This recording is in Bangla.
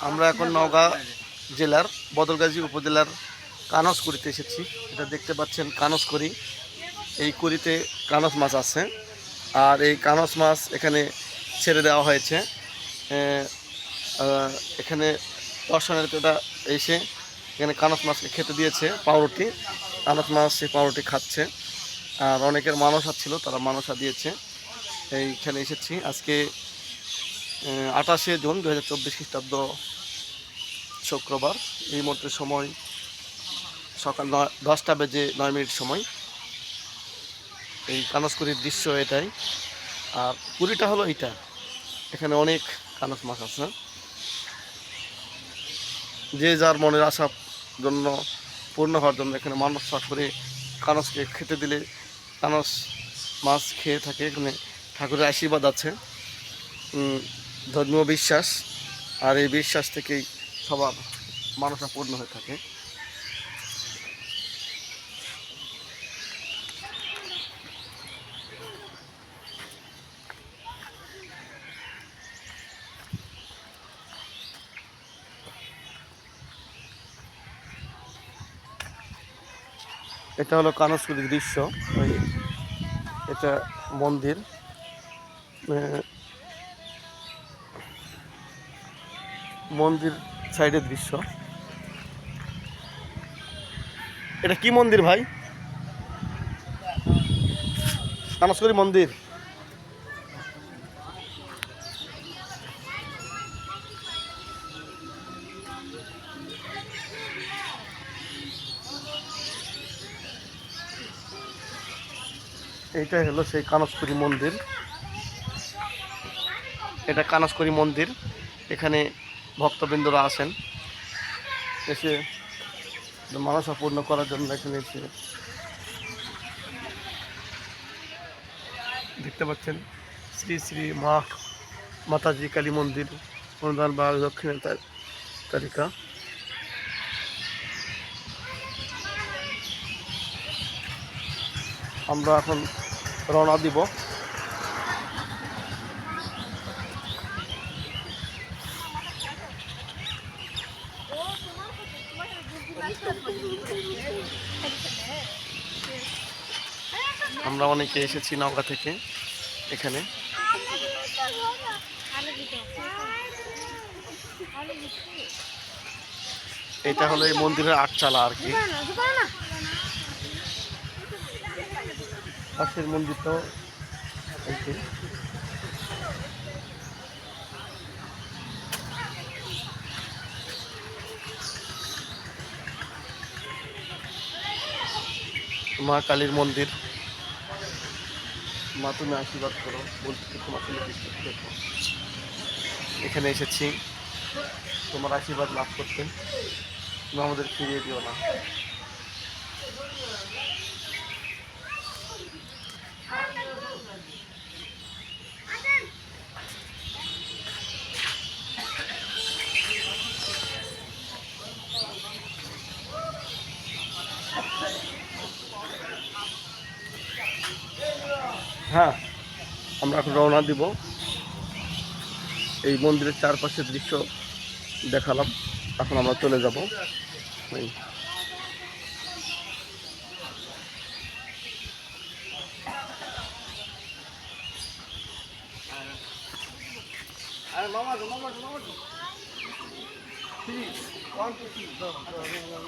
আমরা এখন নওগাঁ জেলার বদলগাজী উপজেলার কানসকুড়িতে এসেছি। এটা দেখতে পাচ্ছেন কানসকুড়ি। এই কুড়িতে কানস মাছ আছে, আর এই কানস মাছ এখানে ছেড়ে দেওয়া হয়েছে। এখানে দর্শনার্থীরা এসে এখানে কানস মাছকে খেতে দিয়েছে পাউরুটি। কানস মাছ সেই পাউরুটি খাচ্ছে, আর অনেকের মানসা ছিল, তারা মানসা দিয়েছে। এইখানে এসেছি আজকে 28শে জুন 2024 খ্রিস্টাব্দ, শুক্রবার। এই মুহূর্তে সময় সকাল 10টা বেজে 9 মিনিট সময়। এই কানসকুড়ির দৃশ্য এটাই। আর পুরীটা হলো এইটা, এখানে অনেক কানস মাছ আছে। যে যার মনের আশা জন্য পূর্ণ হওয়ার জন্য এখানে মানসা করে কানসকে খেতে দিলে কানস মাছ খেয়ে থাকে। এখানে ঠাকুরের আশীর্বাদ আছে, ধর্মীয় বিশ্বাস, আর এই বিশ্বাস থেকেই সবার মানসা পূর্ণ হয়ে থাকে। এটা হলো কানসকুড়ির দৃশ্য। এটা মন্দির, মন্দির সাইডের দৃশ্য। এটা কি মন্দির ভাই? কানসকুড়ি মন্দির। এইটাই হলো সেই কানসকুড়ি মন্দির। এটা কানসকুড়ি মন্দির। এখানে ভক্তবৃন্দরা আসেন, এসে মানসা পূর্ণ করার জন্য এখানে এসে দেখতে পাচ্ছেন শ্রী শ্রী মাতাজি কালী মন্দির, অনুদান বা দক্ষিণের তালিকা। আমরা এখন রওনা দিব। আমরা অনেকে এসেছি নওগাঁ থেকে এখানে। এটা হলো এই মন্দিরের আটচালা আর কি। পাশের মন্দিরটাও মা কালীর মন্দির। মা তুমি আশীর্বাদ করো, বলছি তোমার দেখো, এখানে এসেছি তোমার আশীর্বাদ লাভ করতে, তুমি আমাদের ফিরিয়ে দিও না। হ্যাঁ, আমরা এখন রওনা দিব। এই মন্দিরের চারপাশের দৃশ্য দেখালাম, এখন আমরা চলে যাব। মামা